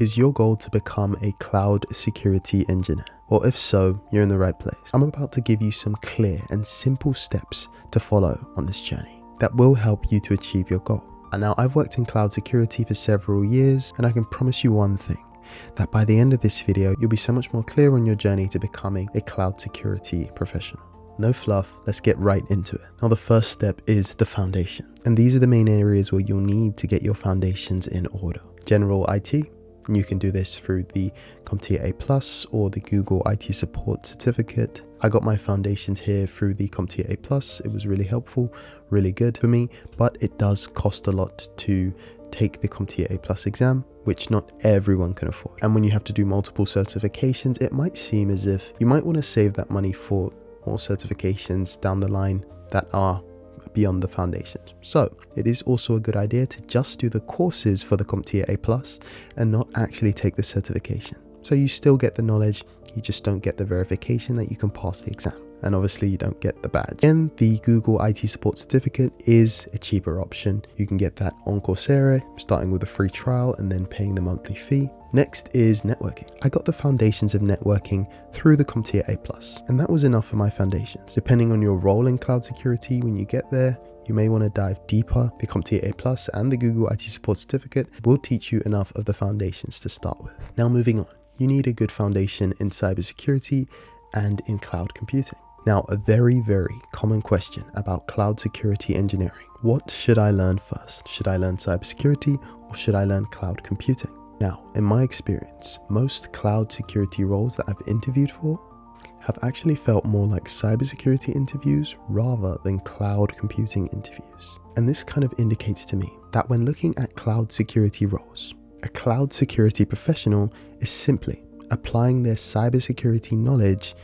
Is your goal to become a cloud security engineer? Well, if so, you're in the right place. I'm about to give you some clear and simple steps to follow on this journey that will help you to achieve your goal. And now, I've worked in cloud security for several years, and I can promise you one thing, that by the end of this video, you'll be so much more clear on your journey to becoming a cloud security professional. No fluff, let's get right into it. Now, the first step is the foundation. And these are the main areas where you'll need to get your foundations in order. General IT, and you can do this through the CompTIA A+ or the Google IT Support Certificate. I got my foundations here through the CompTIA A+. It was really helpful, really good for me, but it does cost a lot to take the CompTIA A+ exam, which not everyone can afford. And when you have to do multiple certifications, it might seem as if you might want to save that money for more certifications down the line that are beyond the foundations. So it is also a good idea to just do the courses for the CompTIA A+ and not actually take the certification. So you still get the knowledge, you just don't get the verification that you can pass the exam. And obviously you don't get the badge. And the Google IT Support Certificate is a cheaper option. You can get that on Coursera, starting with a free trial and then paying the monthly fee. Next is networking. I got the foundations of networking through the CompTIA A+, and that was enough for my foundations. Depending on your role in cloud security, when you get there, you may want to dive deeper. The CompTIA A+ and the Google IT Support Certificate will teach you enough of the foundations to start with. Now, moving on, you need a good foundation in cybersecurity and in cloud computing. Now, a very, very common question about cloud security engineering. What should I learn first? Should I learn cybersecurity or should I learn cloud computing? Now, in my experience, most cloud security roles that I've interviewed for have actually felt more like cybersecurity interviews rather than cloud computing interviews. And this kind of indicates to me that when looking at cloud security roles, a cloud security professional is simply applying their cybersecurity knowledge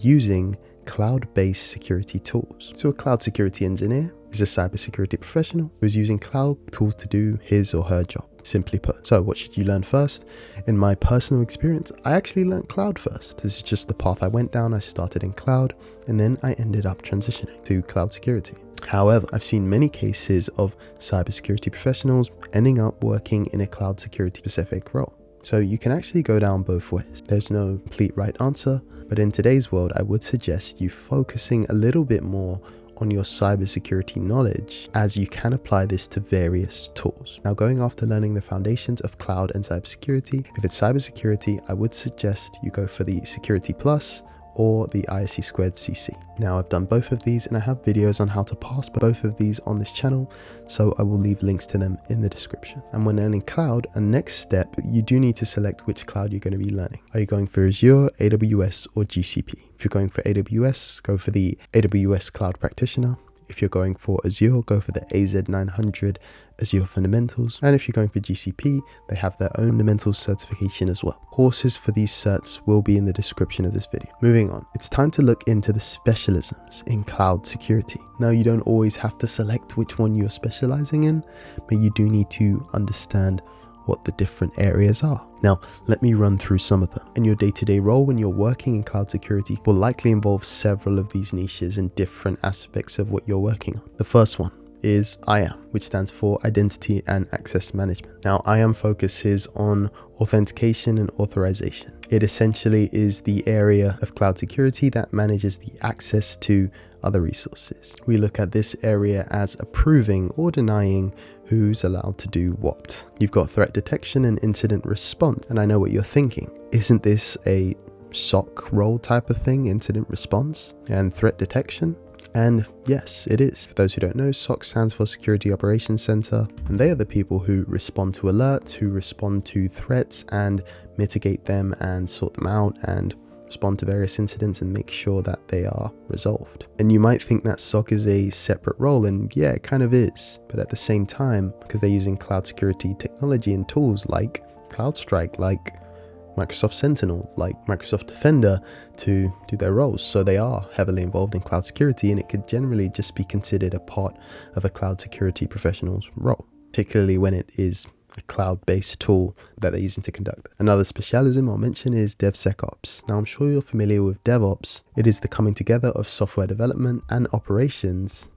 using cloud-based security tools. So a cloud security engineer is a cybersecurity professional who is using cloud tools to do his or her job, simply put. So what should you learn first? In my personal experience, I actually learned cloud first. This is just the path I went down. I started in cloud and then I ended up transitioning to cloud security. However, I've seen many cases of cybersecurity professionals ending up working in a cloud security specific role. So you can actually go down both ways. There's no complete right answer, but in today's world, I would suggest you focusing a little bit more on your cybersecurity knowledge, as you can apply this to various tools. Now, going after learning the foundations of cloud and cybersecurity, if it's cybersecurity, I would suggest you go for the Security Plus or the ISC Squared CC. Now, I've done both of these and I have videos on how to pass both of these on this channel, so I will leave links to them in the description. And when learning cloud, a next step, you do need to select which cloud you're going to be learning. Are you going for Azure, AWS, or GCP? If you're going for AWS, go for the AWS Cloud Practitioner. If you're going for Azure, go for the AZ900 Azure Fundamentals. And if you're going for GCP, they have their own Fundamentals certification as well. Courses for these certs will be in the description of this video. Moving on, it's time to look into the specialisms in cloud security. Now, you don't always have to select which one you're specializing in, but you do need to understand what the different areas are. Now, let me run through some of them. And your day-to-day role when you're working in cloud security will likely involve several of these niches and different aspects of what you're working on. The first one is IAM, which stands for Identity and Access Management. Now, IAM focuses on authentication and authorization. It essentially is the area of cloud security that manages the access to other resources. We look at this area as approving or denying who's allowed to do what. You've got threat detection and incident response. And I know what you're thinking. Isn't this a SOC role type of thing, incident response and threat detection? And yes, it is. For those who don't know, SOC stands for Security Operations Center, and they are the people who respond to alerts, who respond to threats and mitigate them and sort them out and respond to various incidents and make sure that they are resolved. And you might think that SOC is a separate role, and yeah, it kind of is. But at the same time, because they're using cloud security technology and tools like CrowdStrike, like Microsoft Sentinel, like Microsoft Defender to do their roles. So they are heavily involved in cloud security, and it could generally just be considered a part of a cloud security professional's role, particularly when it is a cloud-based tool that they're using to conduct. Another specialism I'll mention is DevSecOps. Now, I'm sure you're familiar with DevOps. It is the coming together of software development and operations,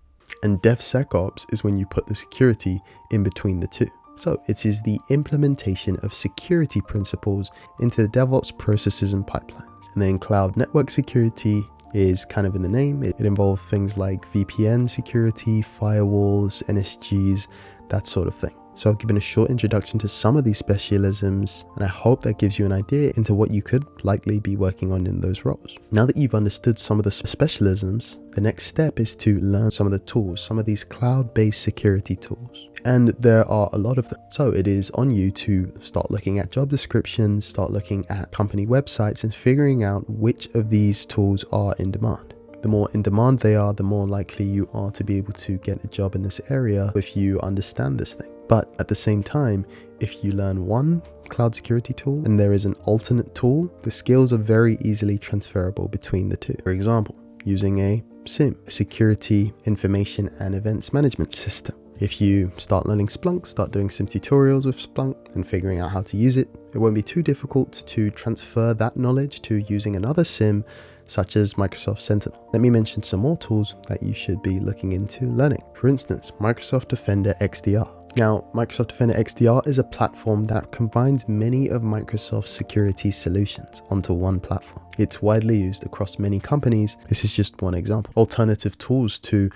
and DevSecOps is when you put the security in between the two. So it is the implementation of security principles into the DevOps processes and pipelines. And then cloud network security is kind of in the name. It involves things like VPN security, firewalls, NSGs, that sort of thing. So I've given a short introduction to some of these specialisms, and I hope that gives you an idea into what you could likely be working on in those roles. Now that you've understood some of the specialisms, the next step is to learn some of the tools, some of these cloud-based security tools. And there are a lot of them. So it is on you to start looking at job descriptions, start looking at company websites and figuring out which of these tools are in demand. The more in demand they are, the more likely you are to be able to get a job in this area if you understand this thing. But at the same time, if you learn one cloud security tool and there is an alternate tool, the skills are very easily transferable between the two. For example, using a SIEM, a security information and events management system. If you start learning Splunk, start doing some tutorials with Splunk and figuring out how to use it, it won't be too difficult to transfer that knowledge to using another SIEM such as Microsoft Sentinel. Let me mention some more tools that you should be looking into learning. For instance, Microsoft Defender XDR. Now, Microsoft Defender XDR is a platform that combines many of Microsoft's security solutions onto one platform. It's widely used across many companies. This is just one example. Alternative tools to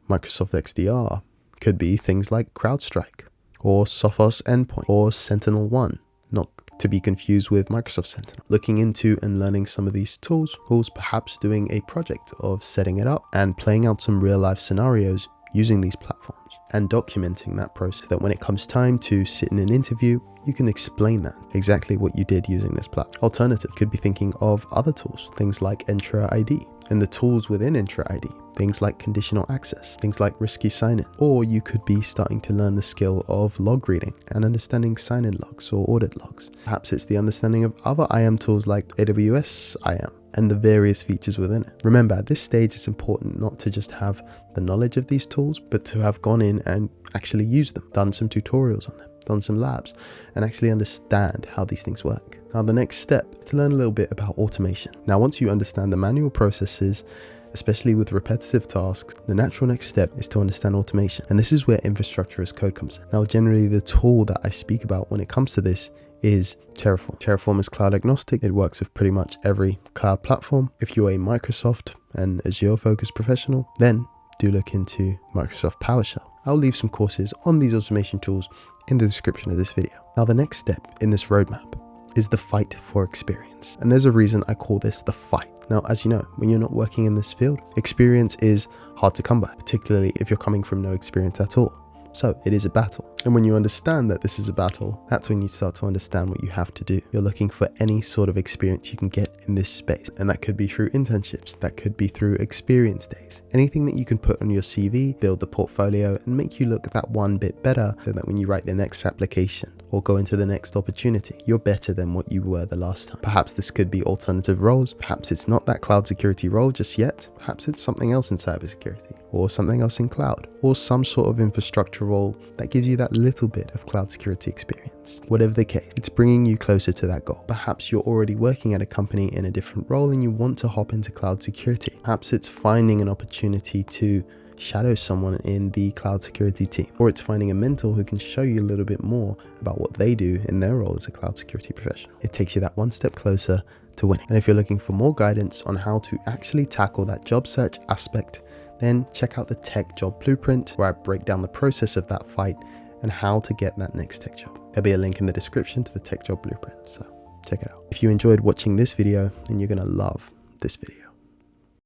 Microsoft XDR could be things like CrowdStrike or Sophos Endpoint or SentinelOne, not to be confused with Microsoft Sentinel. Looking into and learning some of these tools, perhaps doing a project of setting it up and playing out some real life scenarios using these platforms and documenting that process so that when it comes time to sit in an interview, you can explain that exactly what you did using this platform. Alternative could be thinking of other tools, things like Entra ID and the tools within Entra ID, things like conditional access, things like risky sign-in. Or you could be starting to learn the skill of log reading and understanding sign-in logs or audit logs. Perhaps it's the understanding of other IAM tools like AWS IAM and the various features within it. Remember, at this stage, it's important not to just have the knowledge of these tools, but to have gone in and actually used them, done some tutorials on them, done some labs, and actually understand how these things work. Now, the next step is to learn a little bit about automation. Now, once you understand the manual processes, especially with repetitive tasks, the natural next step is to understand automation. And this is where infrastructure as code comes in. Now, generally, the tool that I speak about when it comes to this is Terraform. Terraform is cloud agnostic. It works with pretty much every cloud platform. If you're a Microsoft and Azure focused professional, then do look into Microsoft PowerShell. I'll leave some courses on these automation tools in the description of this video. Now, the next step in this roadmap is the fight for experience. And there's a reason I call this the fight. Now, as you know, when you're not working in this field, experience is hard to come by, particularly if you're coming from no experience at all. So it is a battle. And when you understand that this is a battle, that's when you start to understand what you have to do. You're looking for any sort of experience you can get in this space. And that could be through internships, that could be through experience days. Anything that you can put on your CV, build the portfolio and make you look that one bit better so that when you write the next application or go into the next opportunity, you're better than what you were the last time. Perhaps this could be alternative roles. Perhaps it's not that cloud security role just yet. Perhaps it's something else in cybersecurity or something else in cloud or some sort of infrastructure role that gives you that little bit of cloud security experience. Whatever the case, it's bringing you closer to that goal. Perhaps you're already working at a company in a different role and you want to hop into cloud security. Perhaps it's finding an opportunity to shadow someone in the cloud security team, or it's finding a mentor who can show you a little bit more about what they do in their role as a cloud security professional. It takes you that one step closer to winning. And if you're looking for more guidance on how to actually tackle that job search aspect, then check out the Tech Job Blueprint, where I break down the process of that fight and how to get that next tech job. There'll be a link in the description to the Tech Job Blueprint, so check it out. If you enjoyed watching this video, then you're gonna love this video.